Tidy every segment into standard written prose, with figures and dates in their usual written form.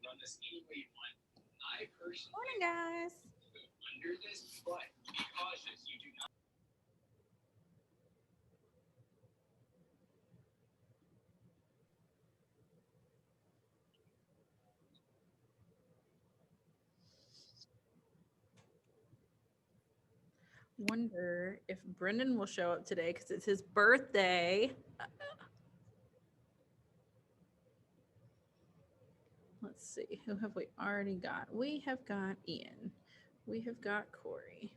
Morning, guys. Wonder if Brendan will show up today because it's his birthday. Let's see. Who have we already got? We have got Ian. We have got Corey.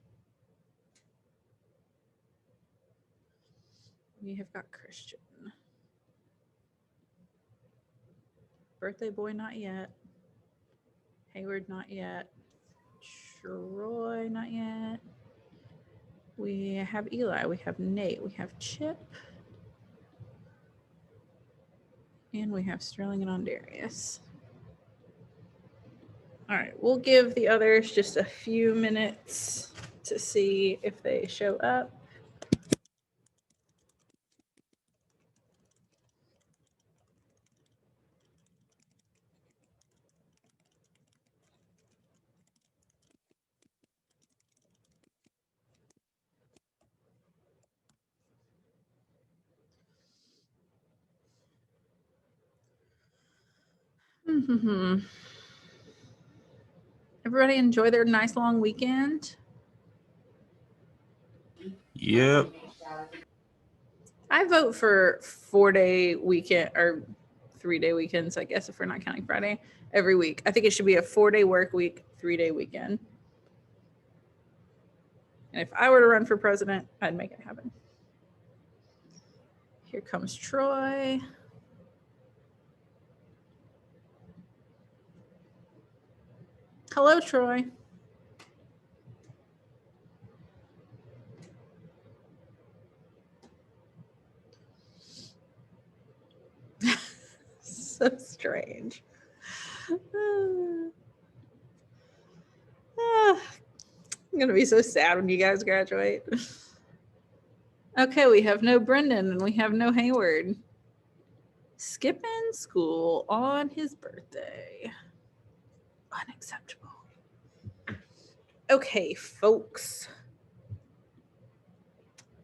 We have got Christian. Birthday boy, not yet. Hayward, not yet. Troy, not yet. We have Eli. We have Nate. We have Chip. And we have Sterling and Ondarius. All right, we'll give the others just a few minutes to see if they show up. Everybody enjoy their nice long weekend. Yep. I vote for 4-day weekend or 3-day weekends, I guess, if we're not counting Friday, every week. I think it should be a 4-day work week, 3-day weekend. And if I were to run for president, I'd make it happen. Here comes Troy. Hello, Troy. So strange. I'm going to be so sad when you guys graduate. Okay, we have no Brendan and we have no Hayward. Skipping school on his birthday. Unacceptable. Okay, folks.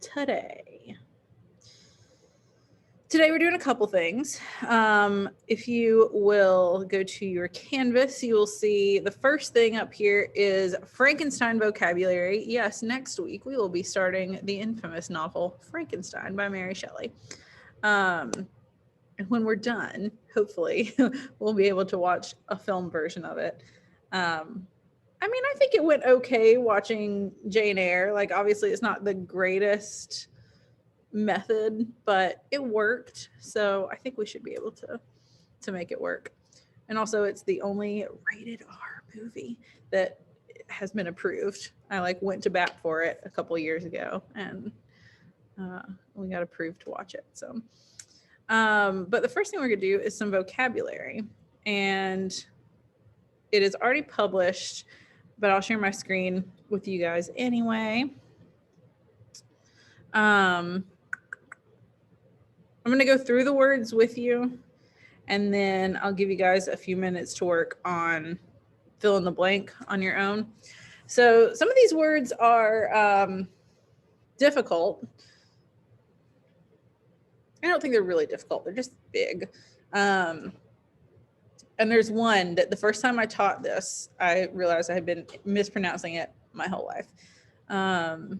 Today we're doing a couple things. If you will go to your Canvas, you will see the first thing up here is Frankenstein vocabulary. Yes, next week we will be starting the infamous novel Frankenstein by Mary Shelley. And when we're done, hopefully, we'll be able to watch a film version of it. I mean, I think it went okay watching Jane Eyre. Like, obviously, it's not the greatest method, but it worked. So I think we should be able to make it work. And also, it's the only rated R movie that has been approved. I went to bat for it a couple years ago, and we got approved to watch it. So, but the first thing we're gonna do is some vocabulary, and it is already published, but I'll share my screen with you guys anyway. I'm going to go through the words with you, and then I'll give you guys a few minutes to work on fill in the blank on your own. So some of these words are difficult. I don't think they're really difficult. They're just big. And there's one that the first time I taught this, I realized I had been mispronouncing it my whole life. I'll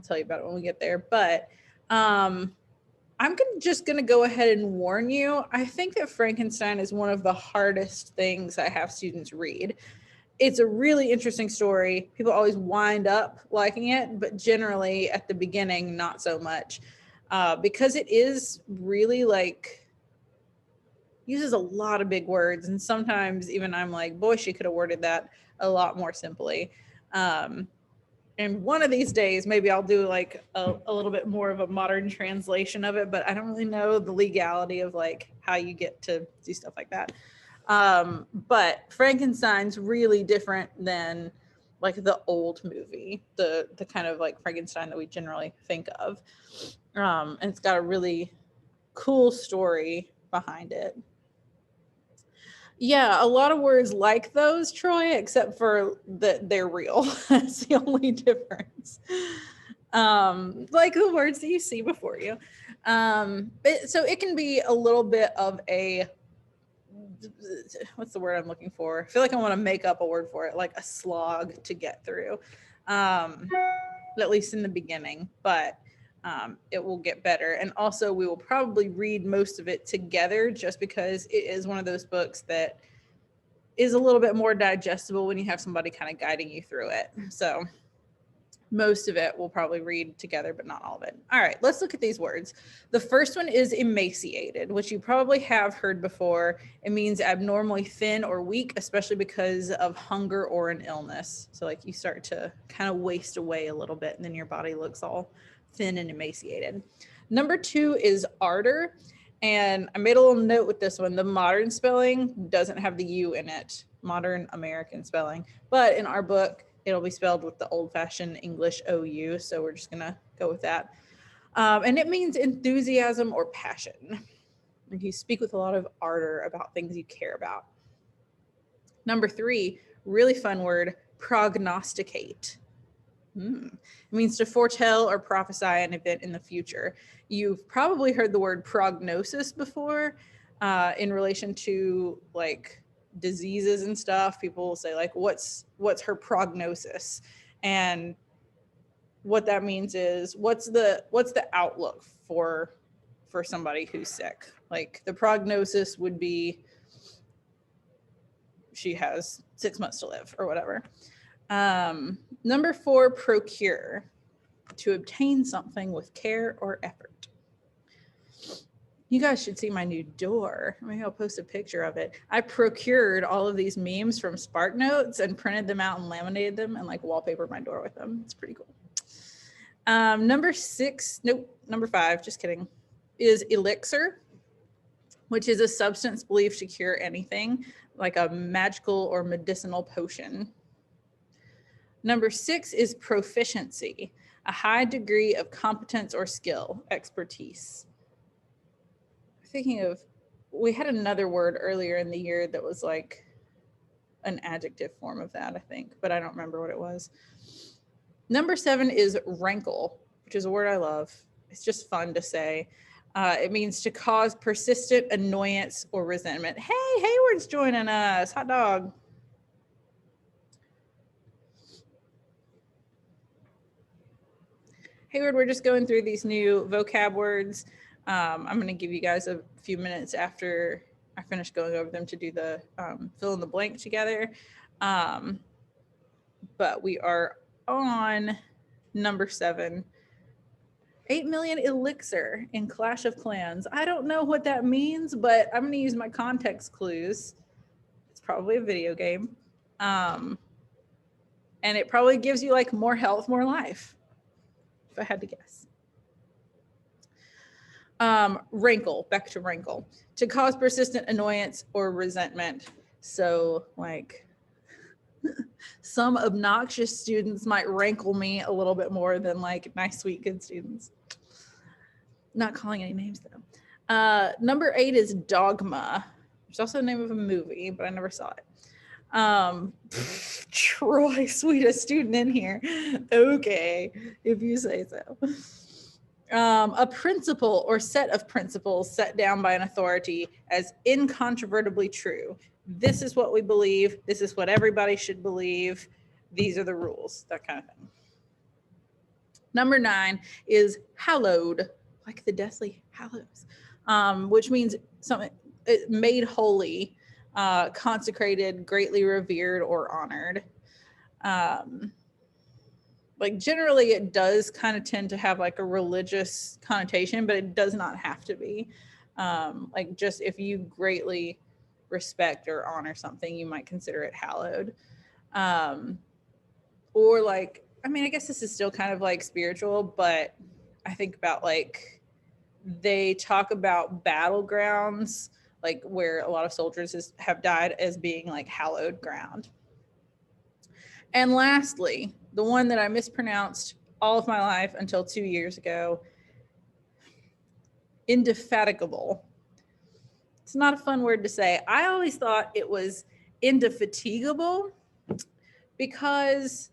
tell you about it when we get there. But I'm just going to go ahead and warn you. I think that Frankenstein is one of the hardest things I have students read. It's a really interesting story. People always wind up liking it, but generally at the beginning, not so much. Because it is really uses a lot of big words. And sometimes even I'm like, boy, she could have worded that a lot more simply. And one of these days, maybe I'll do a little bit more of a modern translation of it, but I don't really know the legality of how you get to do stuff like that. But Frankenstein's really different than the old movie, the kind of Frankenstein that we generally think of. And it's got a really cool story behind it. Yeah, a lot of words like those, Troy, except for that they're real. That's the only difference. Like the words that you see before you. So it can be a little bit of a, what's the word I'm looking for? I feel like I want to make up a word for it, like a slog to get through, at least in the beginning, but it will get better. And also, we will probably read most of it together just because it is one of those books that is a little bit more digestible when you have somebody kind of guiding you through it. So most of it we'll probably read together, but not all of it. All right, let's look at these words. The first one is emaciated, which you probably have heard before. It means abnormally thin or weak, especially because of hunger or an illness. So like you start to kind of waste away a little bit and then your body looks all thin and emaciated. Number 2 is ardor. And I made a little note with this one. The modern spelling doesn't have the U in it, modern American spelling. But in our book, it'll be spelled with the old-fashioned English OU. So we're just going to go with that. And it means enthusiasm or passion. You speak with a lot of ardor about things you care about. Number 3, really fun word, prognosticate. It means to foretell or prophesy an event in the future. You've probably heard the word prognosis before in relation to like diseases and stuff. People will say like, what's her prognosis? And what that means is what's the outlook for somebody who's sick? Like the prognosis would be she has 6 months to live or whatever. Number 4, procure, to obtain something with care or effort. You guys should see my new door. Maybe I'll post a picture of it. I procured all of these memes from SparkNotes and printed them out and laminated them and like wallpapered my door with them. It's pretty cool. Number 5, just kidding, is elixir, which is a substance believed to cure anything, like a magical or medicinal potion. Number 6 is proficiency, a high degree of competence or skill, expertise. Thinking of, we had another word earlier in the year that was like an adjective form of that, I think, but I don't remember what it was. Number 7 is rankle, which is a word I love. It's just fun to say. It means to cause persistent annoyance or resentment. Hey, Hayward's joining us. Hot dog. Hayward, we're just going through these new vocab words. I'm going to give you guys a few minutes after I finish going over them to do the fill in the blank together. But we are on number 7. 8 million elixir in Clash of Clans. I don't know what that means, but I'm going to use my context clues. It's probably a video game. And it probably gives you like more health, more life, if I had to guess. Rankle, back to rankle, to cause persistent annoyance or resentment. So like some obnoxious students might rankle me a little bit more than like nice, sweet, good students. Not calling any names though. Number 8 is dogma. It's also the name of a movie, but I never saw it. Troy, sweetest student in here. Okay, if you say so. A principle or set of principles set down by an authority as incontrovertibly true. This is what we believe. This is what everybody should believe. These are the rules, that kind of thing. Number 9 is hallowed, like the Deathly Hallows, which means something made holy, consecrated, greatly revered, or honored. Like generally it does kind of tend to have like a religious connotation, but it does not have to be. Like just if you greatly respect or honor something, you might consider it hallowed. Or like, I mean, I guess this is still kind of like spiritual, but I think about like, they talk about battlegrounds, like where a lot of soldiers have died, as being like hallowed ground. And lastly, the one that I mispronounced all of my life until 2 years ago, indefatigable. It's not a fun word to say. I always thought it was indefatigable because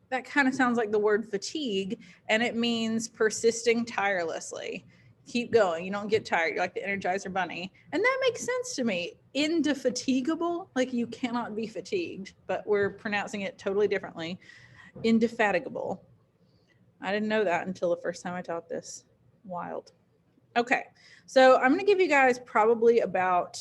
that kind of sounds like the word fatigue, and it means persisting tirelessly. Keep going. You don't get tired. You're like the Energizer Bunny. And that makes sense to me. Indefatigable, like you cannot be fatigued, but we're pronouncing it totally differently. Indefatigable. I didn't know that until the first time I taught this. Wild. Okay, so I'm going to give you guys probably about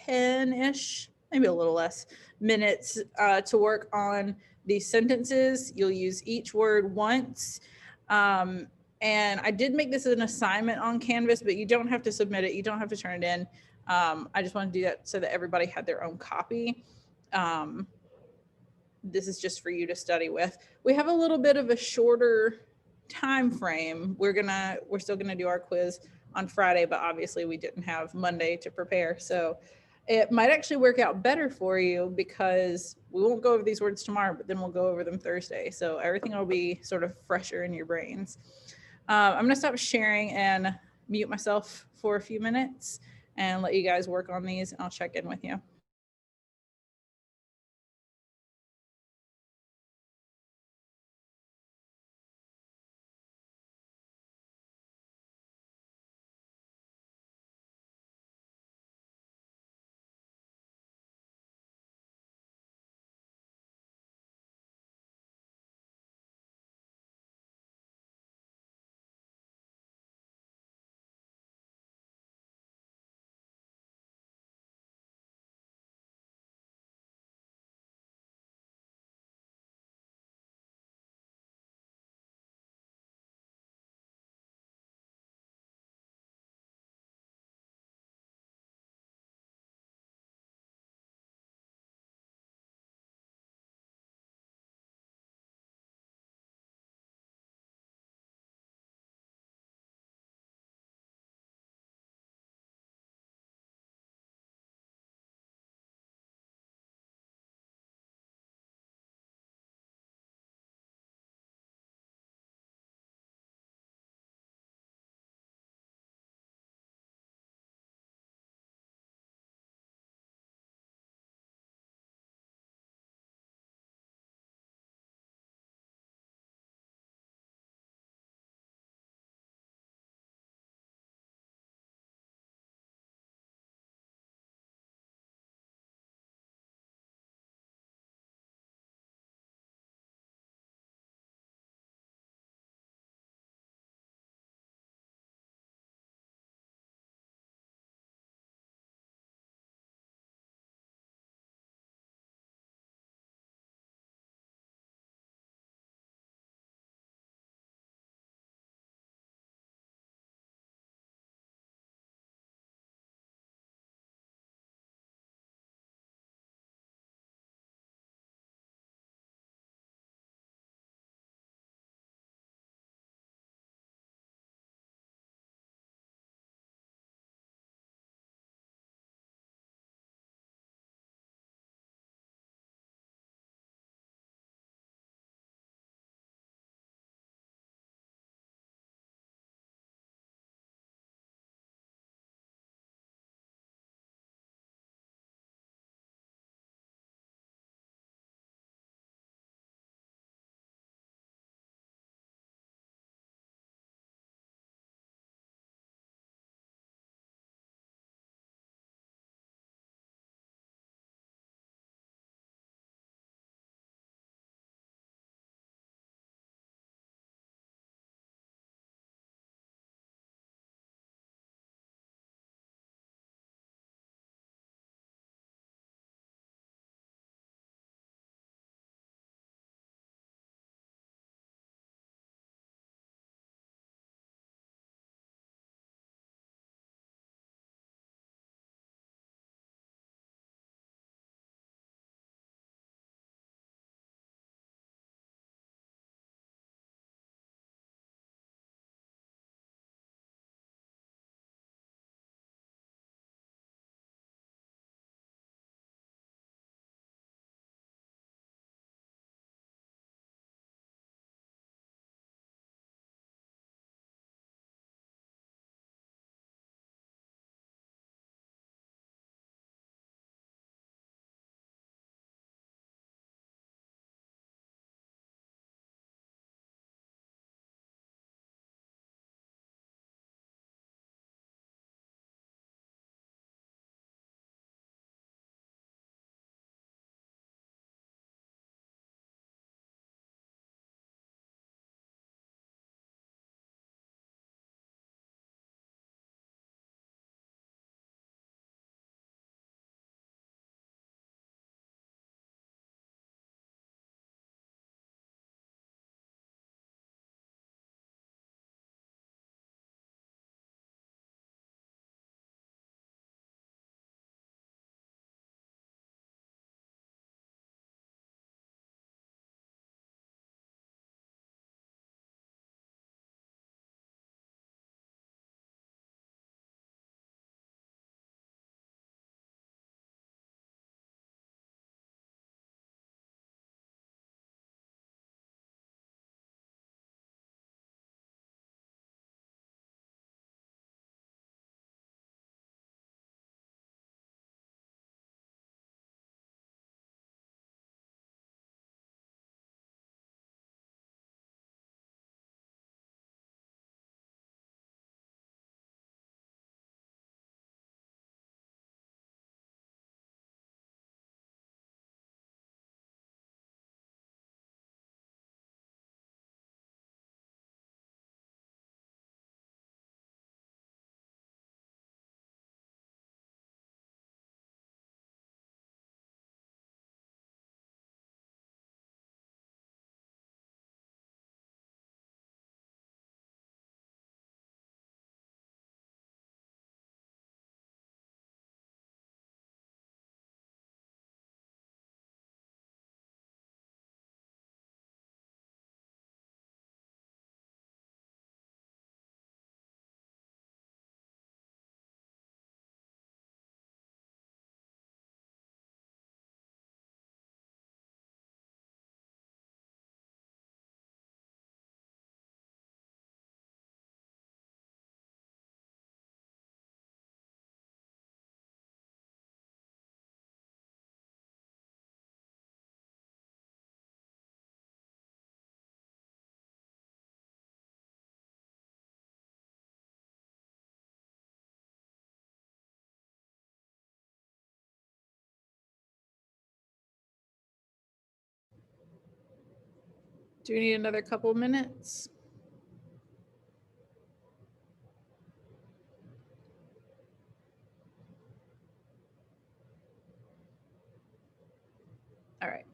10-ish, maybe a little less, minutes to work on these sentences. You'll use each word once. And I did make this an assignment on Canvas, but you don't have to submit it. You don't have to turn it in. I just want to do that so that everybody had their own copy. This is just for you to study with. We have a little bit of a shorter time frame. We're still gonna do our quiz on Friday, but obviously we didn't have Monday to prepare. So it might actually work out better for you because we won't go over these words tomorrow, but then we'll go over them Thursday. So everything will be sort of fresher in your brains. I'm gonna stop sharing and mute myself for a few minutes and let you guys work on these, and I'll check in with you. Do we need another couple minutes? All right.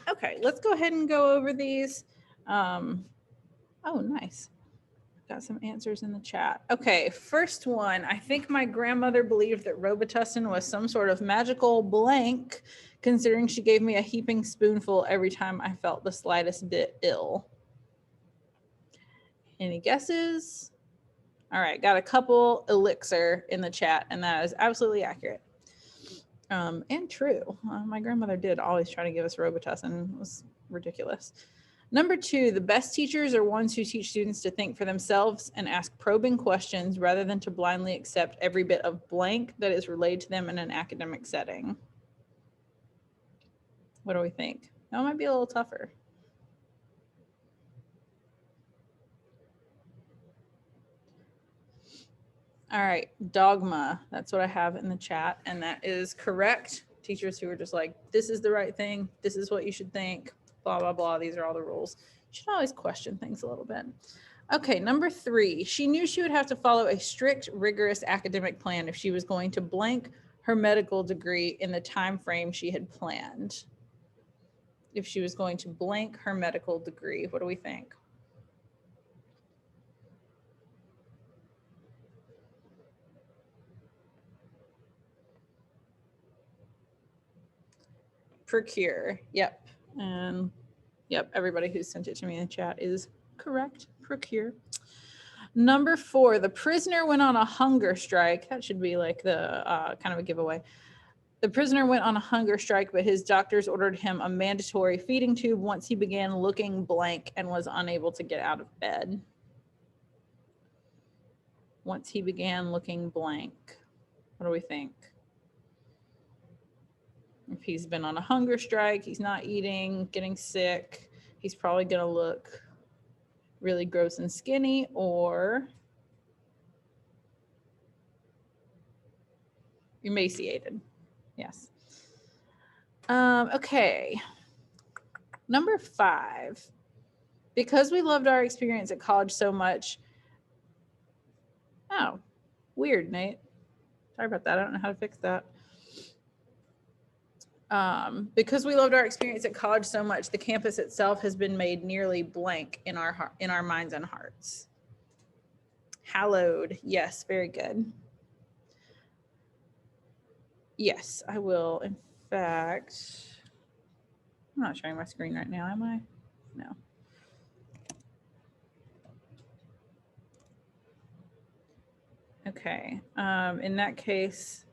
Okay, let's go ahead and go over these. Oh, nice. Got some answers in the chat. Okay, first one. I think my grandmother believed that Robitussin was some sort of magical blank, considering she gave me a heaping spoonful every time I felt the slightest bit ill. Any guesses? All right, got a couple elixir in the chat, and that is absolutely accurate. And true. My grandmother did always try to give us Robitussin. It was ridiculous. Number 2, the best teachers are ones who teach students to think for themselves and ask probing questions rather than to blindly accept every bit of blank that is relayed to them in an academic setting. What do we think? That might be a little tougher. All right, dogma. That's what I have in the chat, and that is correct. Teachers who are just like, this is the right thing, this is what you should think, blah, blah, blah. These are all the rules. You should always question things a little bit. Okay, number 3. She knew she would have to follow a strict, rigorous academic plan if she was going to blank her medical degree in the time frame she had planned. If she was going to blank her medical degree, what do we think? Procure. Yep. And yep, everybody who sent it to me in the chat is correct. Procure. Number 4, the prisoner went on a hunger strike. That should be like the kind of a giveaway. The prisoner went on a hunger strike, but his doctors ordered him a mandatory feeding tube once he began looking blank and was unable to get out of bed. Once he began looking blank. What do we think? If he's been on a hunger strike, he's not eating, getting sick, he's probably going to look really gross and skinny, or emaciated. Yes. Okay. Number 5. Because we loved our experience at college so much. Oh, weird, Nate. Sorry about that. I don't know how to fix that. Because we loved our experience at college so much, the campus itself has been made nearly blank in our minds and hearts. Hallowed. Yes, very good. Yes, I will. In fact, I'm not showing my screen right now, am I? No. Okay. In that case,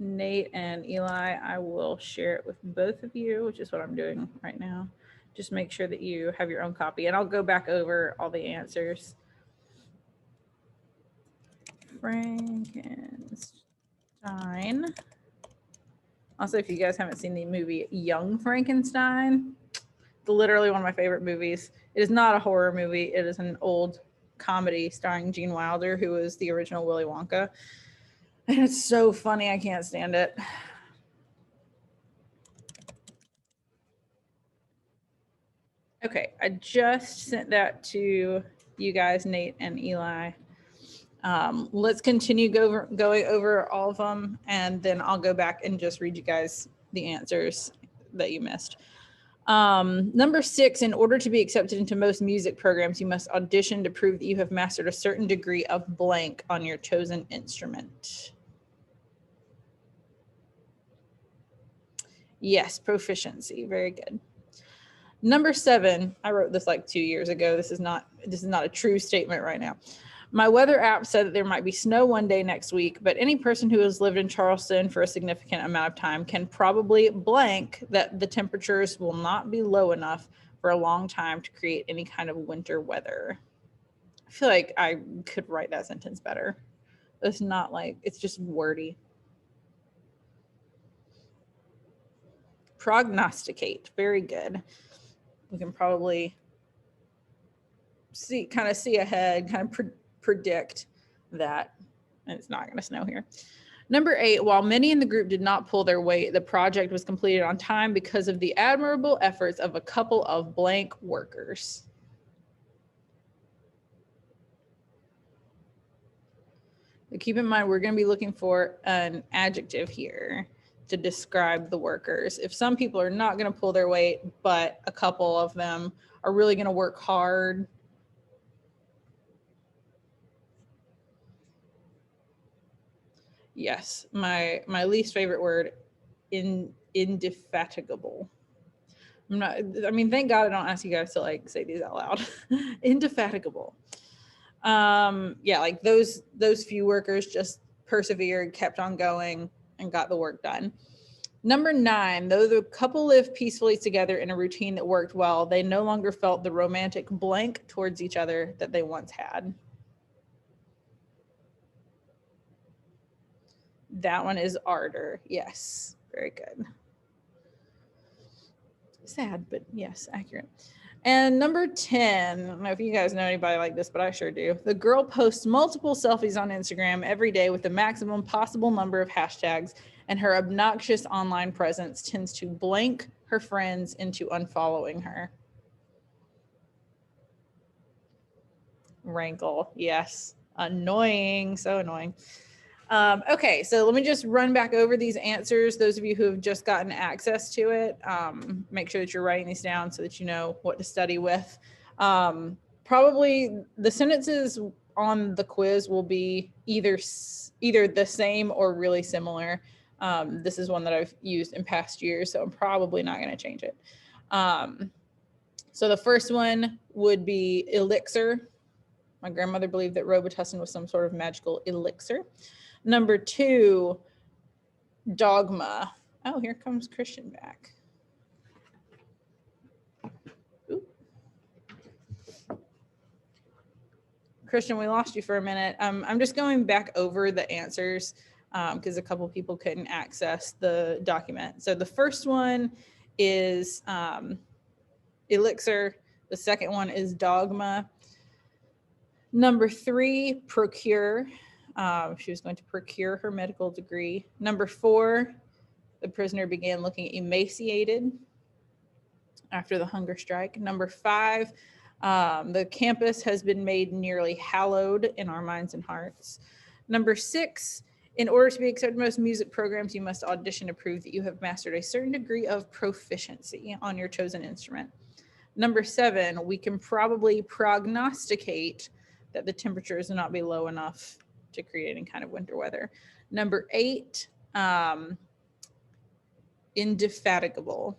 Nate and Eli, I will share it with both of you, which is what I'm doing right now. Just make sure that you have your own copy, and I'll go back over all the answers. Frankenstein. Also, if you guys haven't seen the movie Young Frankenstein, literally one of my favorite movies. It is not a horror movie. It is an old comedy starring Gene Wilder, who was the original Willy Wonka. And it's so funny. I can't stand it. Okay, I just sent that to you guys, Nate and Eli. Let's continue going over all of them, and then I'll go back and just read you guys the answers that you missed. Number 6, in order to be accepted into most music programs, you must audition to prove that you have mastered a certain degree of blank on your chosen instrument. Yes, proficiency. Very good. Number 7, I wrote this like 2 years ago. This is not a true statement right now. My weather app said that there might be snow one day next week, but any person who has lived in Charleston for a significant amount of time can probably blank that the temperatures will not be low enough for a long time to create any kind of winter weather. I feel like I could write that sentence better. It's not like, it's just wordy. Prognosticate. Very good. We can probably see ahead, kind of predict that, and it's not going to snow here. Number 8, while many in the group did not pull their weight, the project was completed on time because of the admirable efforts of a couple of blank workers. But keep in mind, we're going to be looking for an adjective here to describe the workers. If some people are not going to pull their weight, but a couple of them are really going to work hard, yes, my least favorite word, indefatigable. Thank God I don't ask you guys to like say these out loud. Indefatigable. Yeah, like those few workers just persevered, kept on going, and got the work done. Number 9, though the couple lived peacefully together in a routine that worked well, they no longer felt the romantic blank towards each other that they once had. That one is ardor. Yes, very good. Sad, but yes, accurate. And number 10, I don't know if you guys know anybody like this, but I sure do. The girl posts multiple selfies on Instagram every day with the maximum possible number of hashtags, and her obnoxious online presence tends to blank her friends into unfollowing her. Rankle, yes. Annoying, so annoying. Okay, so let me just run back over these answers. Those of you who have just gotten access to it, make sure that you're writing these down so that you know what to study with. Probably the sentences on the quiz will be either the same or really similar. This is one that I've used in past years, so I'm probably not going to change it. So the first one would be elixir. My grandmother believed that Robitussin was some sort of magical elixir. Number 2, dogma. Oh, here comes Christian back. Ooh. Christian, we lost you for a minute. I'm just going back over the answers because a couple people couldn't access the document. So the first one is elixir. The second one is dogma. Number 3, procure. She was going to procure her medical degree. Number 4, the prisoner began looking emaciated after the hunger strike. Number 5, the campus has been made nearly hallowed in our minds and hearts. Number 6, in order to be accepted in most music programs, you must audition to prove that you have mastered a certain degree of proficiency on your chosen instrument. Number 7, we can probably prognosticate that the temperatures will not be low enough to create any kind of winter weather. Number 8, indefatigable.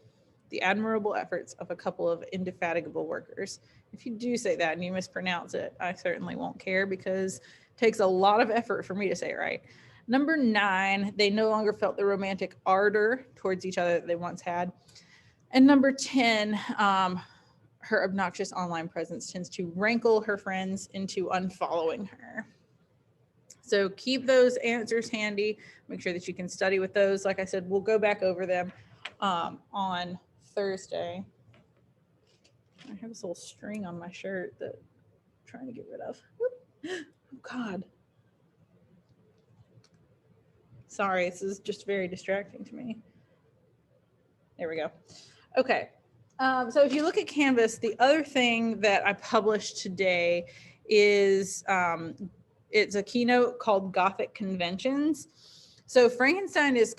The admirable efforts of a couple of indefatigable workers. If you do say that and you mispronounce it, I certainly won't care because it takes a lot of effort for me to say it right. Number 9, they no longer felt the romantic ardor towards each other that they once had. And number 10, her obnoxious online presence tends to rankle her friends into unfollowing her. So keep those answers handy. Make sure that you can study with those. Like I said, we'll go back over them on Thursday. I have this little string on my shirt that I'm trying to get rid of. Oh, God. Sorry, this is just very distracting to me. There we go. Okay. So if you look at Canvas, the other thing that I published today is it's a keynote called Gothic Conventions. So Frankenstein is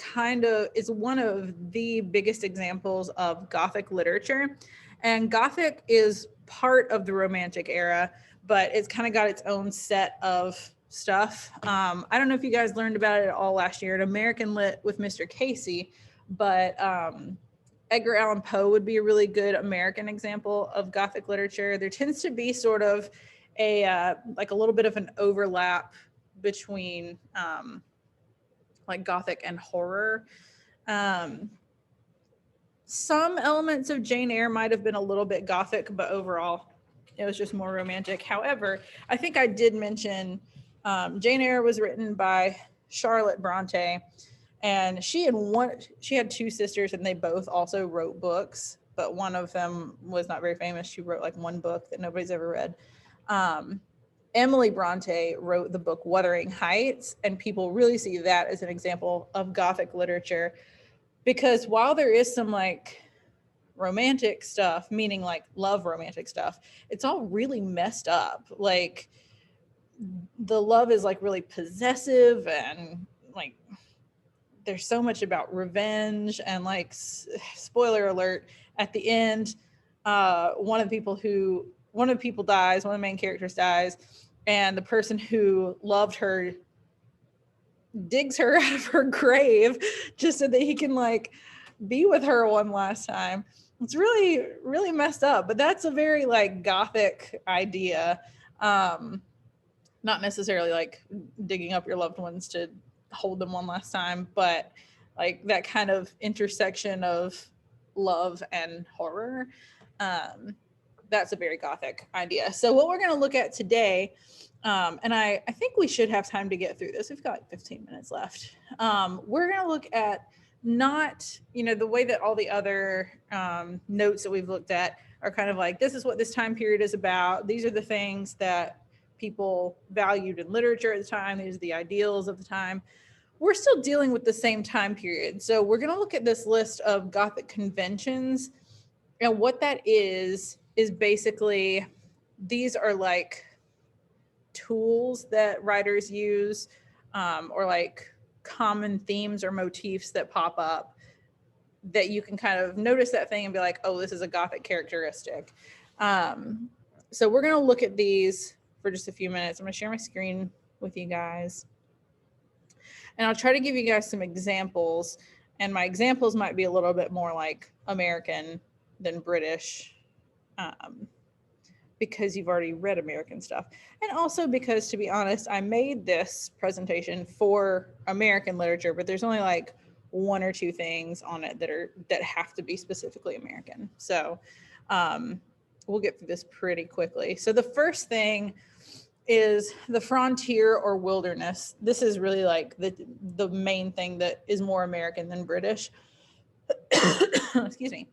one of the biggest examples of Gothic literature. And Gothic is part of the Romantic era, but it's kind of got its own set of stuff. I don't know if you guys learned about it at all last year at American Lit with Mr. Casey, but Edgar Allan Poe would be a really good American example of Gothic literature. There tends to be sort of a little bit of an overlap between like Gothic and horror. Some elements of Jane Eyre might have been a little bit Gothic, but overall it was just more romantic. However, I think I did mention Jane Eyre was written by Charlotte Bronte, and she had 2 sisters, and they both also wrote books, but one of them was not very famous. She wrote like one book that nobody's ever read. Emily Bronte wrote the book Wuthering Heights, and people really see that as an example of Gothic literature, because while there is some like romantic stuff, meaning like love romantic stuff, it's all really messed up. Like the love is like really possessive, and like there's so much about revenge, and like spoiler alert, at the end one of the people dies, one of the main characters dies, and the person who loved her digs her out of her grave just so that he can like be with her one last time. It's really, really messed up, but that's a very like Gothic idea. Not necessarily like digging up your loved ones to hold them one last time, but like that kind of intersection of love and horror. That's a very Gothic idea. So what we're going to look at today, and I think we should have time to get through this. We've got like 15 minutes left. We're going to look at not, the way that all the other notes that we've looked at are kind of like, this is what this time period is about. These are the things that people valued in literature at the time. These are the ideals of the time. We're still dealing with the same time period. So we're going to look at this list of Gothic conventions, and what that is basically, these are like tools that writers use, or like common themes or motifs that pop up that you can kind of notice that thing and be like, oh, this is a Gothic characteristic. So we're going to look at these for just a few minutes. I'm going to share my screen with you guys, and I'll try to give you guys some examples, and my examples might be a little bit more like American than British. because you've already read American stuff. And also because, to be honest, I made this presentation for American literature, but there's only like one or two things on it that have to be specifically American. So we'll get through this pretty quickly. So the first thing is the frontier or wilderness. This is really like the main thing that is more American than British. Excuse me.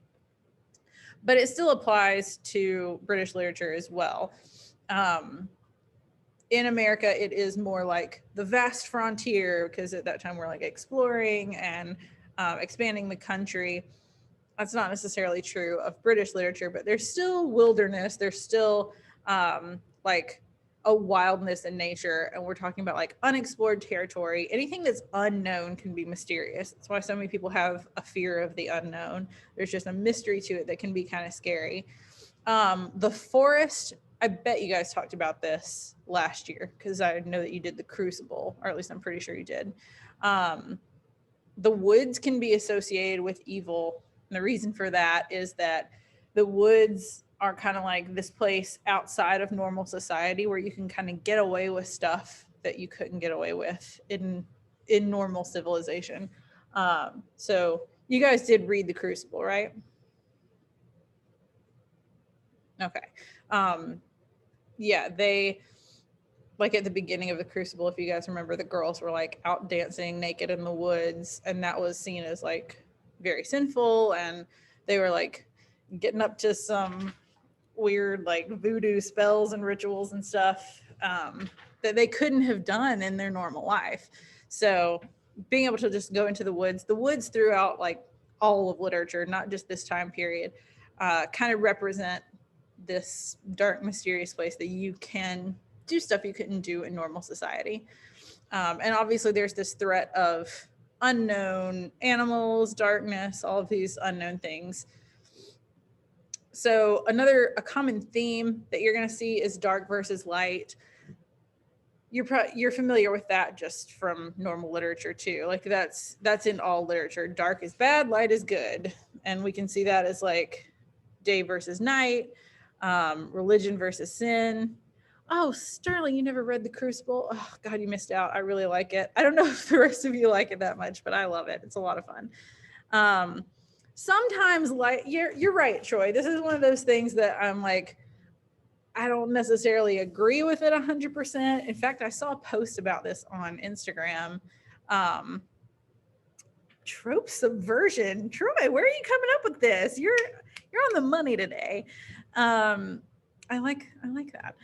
But it still applies to British literature as well. In America, it is more like the vast frontier, because at that time we're like exploring and expanding the country. That's not necessarily true of British literature, but there's still wilderness. There's still like a wildness in nature. And we're talking about like unexplored territory. Anything that's unknown can be mysterious. That's why so many people have a fear of the unknown. There's just a mystery to it that can be kind of scary. The forest, I bet you guys talked about this last year because I know that you did the Crucible, or at least I'm pretty sure you did. The woods can be associated with evil. And the reason for that is that the woods are kind of like this place outside of normal society where you can kind of get away with stuff that you couldn't get away with in normal civilization. So you guys did read the Crucible, right? Okay. Yeah, they, like at the beginning of the Crucible, if you guys remember, the girls were like out dancing naked in the woods, and that was seen as like very sinful, and they were like getting up to some weird like voodoo spells and rituals and stuff that they couldn't have done in their normal life. So being able to just go into the woods throughout like all of literature, not just this time period, kind of represent this dark, mysterious place that you can do stuff you couldn't do in normal society. And obviously there's this threat of unknown animals, darkness, all of these unknown things. So a common theme that you're going to see is dark versus light. You're familiar with that just from normal literature too. Like that's in all literature. Dark is bad, light is good. And we can see that as like day versus night, religion versus sin. Oh, Sterling, you never read The Crucible? Oh, God, you missed out. I really like it. I don't know if the rest of you like it that much, but I love it. It's a lot of fun. Sometimes, like, you're right, Troy. This is one of those things that I'm like, I don't necessarily agree with it 100%. In fact, I saw a post about this on Instagram. Trope subversion. Troy, where are you coming up with this? You're on the money today. I like that.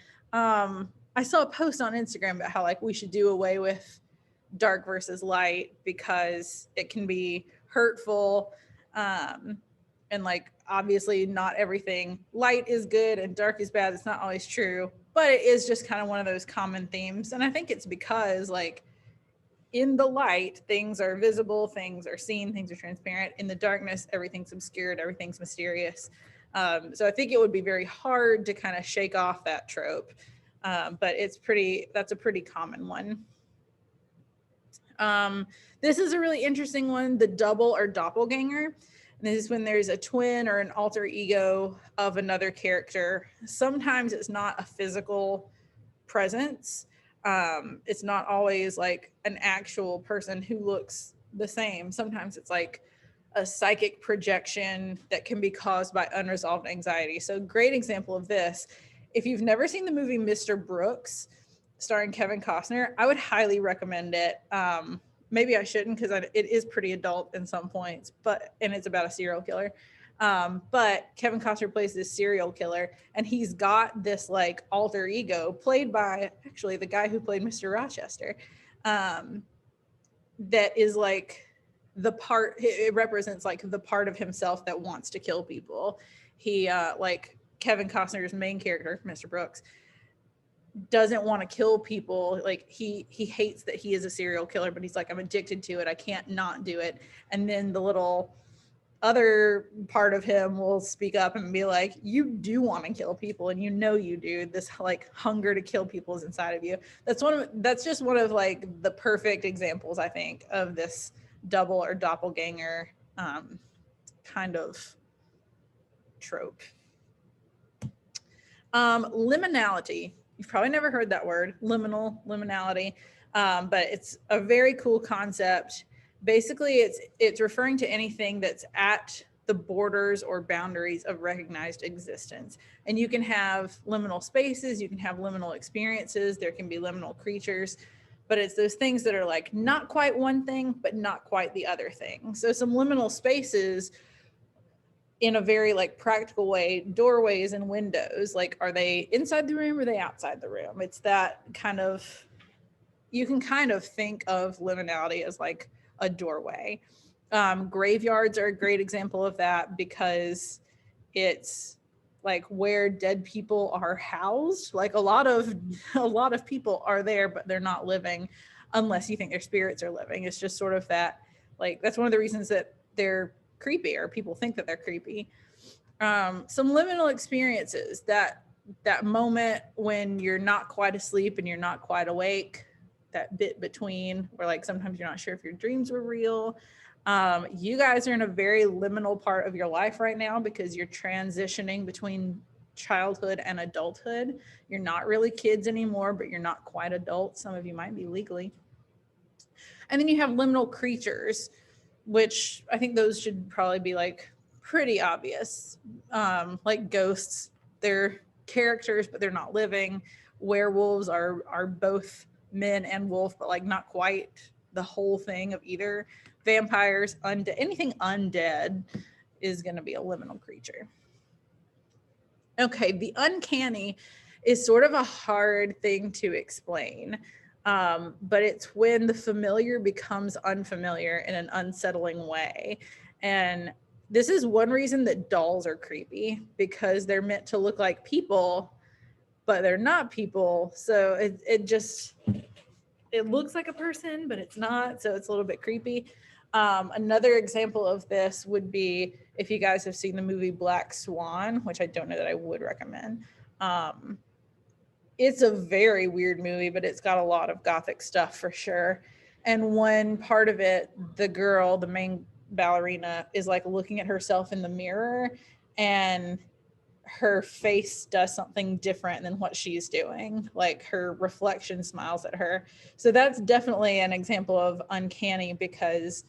I saw a post on Instagram about how like we should do away with dark versus light because it can be hurtful. And like obviously not everything light is good and dark is bad. It's not always true, but it is just kind of one of those common themes. And I think it's because like in the light, things are visible, things are seen, things are transparent. In the darkness, everything's obscured, everything's mysterious. So I think it would be very hard to kind of shake off that trope. But that's a pretty common one. This is a really interesting one, the double or doppelganger. And this is when there's a twin or an alter ego of another character. Sometimes it's not a physical presence. It's not always like an actual person who looks the same. Sometimes it's like a psychic projection that can be caused by unresolved anxiety. So great example of this. If you've never seen the movie Mr. Brooks, starring Kevin Costner, I would highly recommend it. Maybe I shouldn't because it is pretty adult in some points, and it's about a serial killer. But Kevin Costner plays this serial killer, and he's got this like alter ego played by actually the guy who played Mr. Rochester. That is like it represents like the part of himself that wants to kill people. He like Kevin Costner's main character, Mr. Brooks, doesn't want to kill people. Like he hates that he is a serial killer, but he's like, I'm addicted to it. I can't not do it. And then the little other part of him will speak up and be like, you do want to kill people, and you know you do. This like hunger to kill people is inside of you. That's just one of like the perfect examples, I think, of this double or doppelganger kind of trope. Liminality. You've probably never heard that word, liminality, but it's a very cool concept. Basically, it's referring to anything that's at the borders or boundaries of recognized existence. And you can have liminal spaces, you can have liminal experiences, there can be liminal creatures, but it's those things that are like not quite one thing, but not quite the other thing. So some liminal spaces, in a very like practical way, doorways and windows, like are they inside the room or are they outside the room? It's that kind of, you can kind of think of liminality as like a doorway. Graveyards are a great example of that because it's like where dead people are housed. Like a lot of people are there, but they're not living unless you think their spirits are living. It's just sort of that, like, that's one of the reasons that they're creepy, or people think that they're creepy. Some liminal experiences, that moment when you're not quite asleep and you're not quite awake, that bit between where like sometimes you're not sure if your dreams were real. You guys are in a very liminal part of your life right now because you're transitioning between childhood and adulthood. You're not really kids anymore, but you're not quite adults. Some of you might be legally. And then you have liminal creatures, which I think those should probably be like pretty obvious. Like ghosts, they're characters, but they're not living. Werewolves are both men and wolf, but like not quite the whole thing of either. Vampires, undead, anything undead is going to be a liminal creature. Okay, the uncanny is sort of a hard thing to explain. But it's when the familiar becomes unfamiliar in an unsettling way. And this is one reason that dolls are creepy, because they're meant to look like people, but they're not people. So it looks like a person, but it's not. So it's a little bit creepy. Another example of this would be if you guys have seen the movie Black Swan, which I don't know that I would recommend. It's a very weird movie, but it's got a lot of gothic stuff for sure. And one part of it, the girl, the main ballerina, is like looking at herself in the mirror, and her face does something different than what she's doing. Like her reflection smiles at her. So that's definitely an example of uncanny, because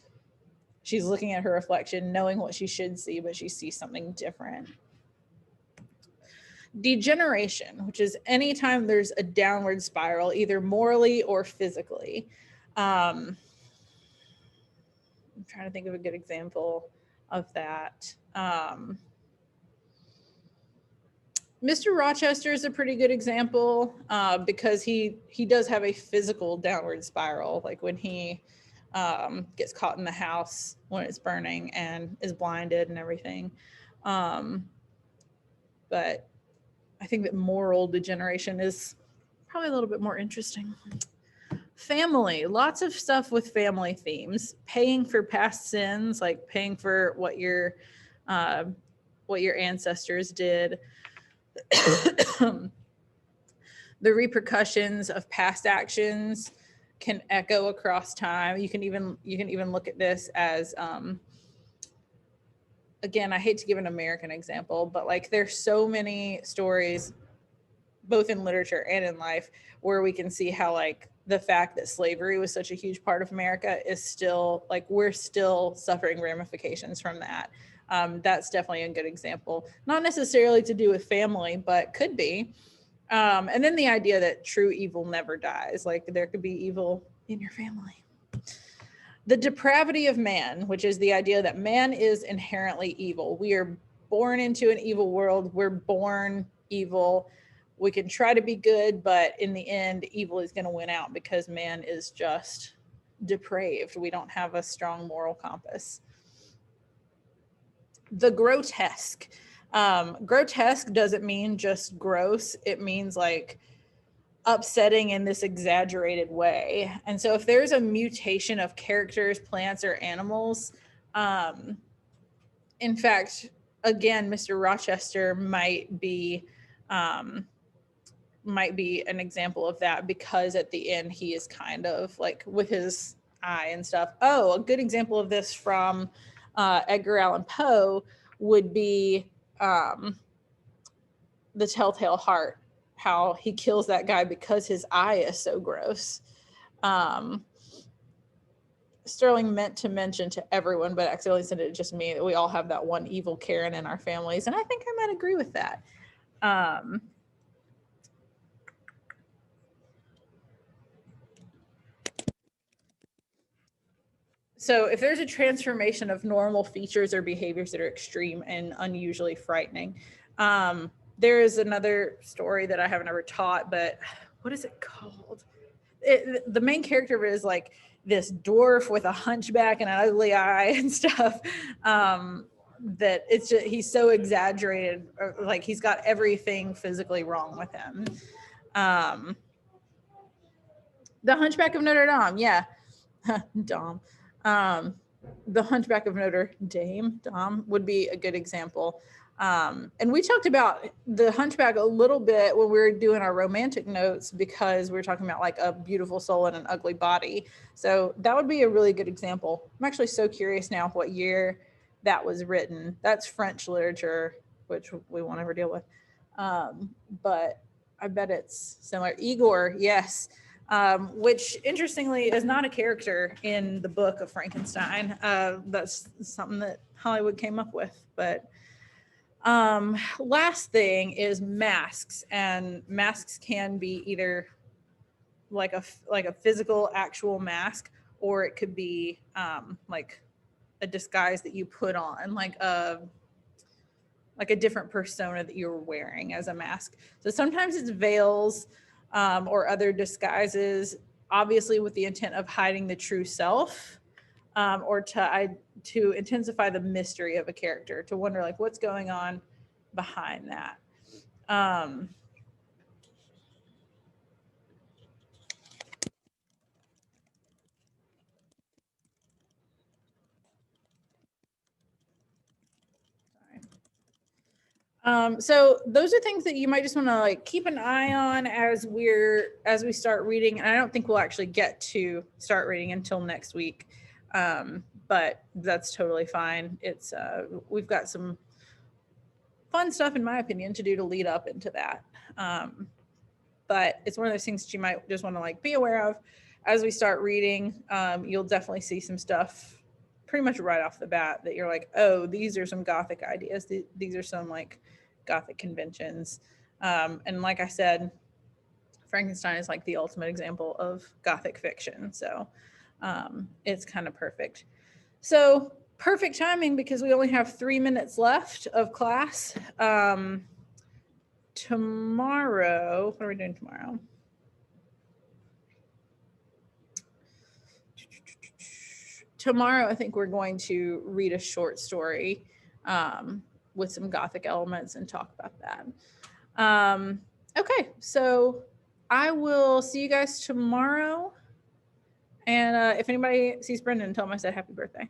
she's looking at her reflection, knowing what she should see, but she sees something different. Degeneration, which is anytime there's a downward spiral, either morally or physically. I'm trying to think of a good example of that. Mr. Rochester is a pretty good example because he does have a physical downward spiral, like when he gets caught in the house when it's burning and is blinded and everything. But I think that moral degeneration is probably a little bit more interesting. Family, lots of stuff with family themes. Paying for past sins, like paying for what your ancestors did. The repercussions of past actions can echo across time. You can even look at this as again, I hate to give an American example, but like there's so many stories, both in literature and in life, where we can see how like the fact that slavery was such a huge part of America is still like, we're still suffering ramifications from that. That's definitely a good example. Not necessarily to do with family, but could be. And then the idea that true evil never dies, like there could be evil in your family. The depravity of man, which is the idea that man is inherently evil. We are born into an evil world. We're born evil. We can try to be good, but in the end, evil is going to win out because man is just depraved. We don't have a strong moral compass. The grotesque. Grotesque doesn't mean just gross. It means like upsetting in this exaggerated way. And so if there's a mutation of characters, plants, or animals, in fact, again, Mr. Rochester might be an example of that, because at the end he is kind of like with his eye and stuff. Oh, a good example of this from Edgar Allan Poe would be the Telltale Heart, how he kills that guy because his eye is so gross. Sterling meant to mention to everyone, but accidentally sent it to just me, that we all have that one evil Karen in our families. And I think I might agree with that. So if there's a transformation of normal features or behaviors that are extreme and unusually frightening, there is another story that I haven't ever taught, but what is it called? The main character of it is like this dwarf with a hunchback and an ugly eye and stuff. That it's just, he's so exaggerated, like he's got everything physically wrong with him. The Hunchback of Notre Dame, yeah. Dom. The Hunchback of Notre Dame, Dom, would be a good example. And we talked about the Hunchback a little bit when we were doing our romantic notes, because we were talking about like a beautiful soul and an ugly body. So that would be a really good example. I'm actually so curious now what year that was written. That's French literature, which we won't ever deal with. But I bet it's similar. Igor, yes. Which interestingly is not a character in the book of Frankenstein. That's something that Hollywood came up with. But last thing is masks, and masks can be either like a physical actual mask, or it could be like a disguise that you put on, like a different persona that you're wearing as a mask. So sometimes it's veils or other disguises, obviously with the intent of hiding the true self, or to intensify the mystery of a character, to wonder like what's going on behind that. So those are things that you might just want to like keep an eye on as we start reading. And I don't think we'll actually get to start reading until next week. But that's totally fine. It's we've got some fun stuff, in my opinion, to do to lead up into that. But it's one of those things that you might just want to like be aware of as we start reading. You'll definitely see some stuff pretty much right off the bat that you're like, oh, these are some Gothic ideas. These are some like Gothic conventions. And like I said, Frankenstein is like the ultimate example of Gothic fiction. So it's kind of perfect. So perfect timing, because we only have 3 minutes left of class. Tomorrow, what are we doing tomorrow? Tomorrow, I think we're going to read a short story with some Gothic elements and talk about that. Okay, so I will see you guys tomorrow. And if anybody sees Brendan, tell him I said happy birthday.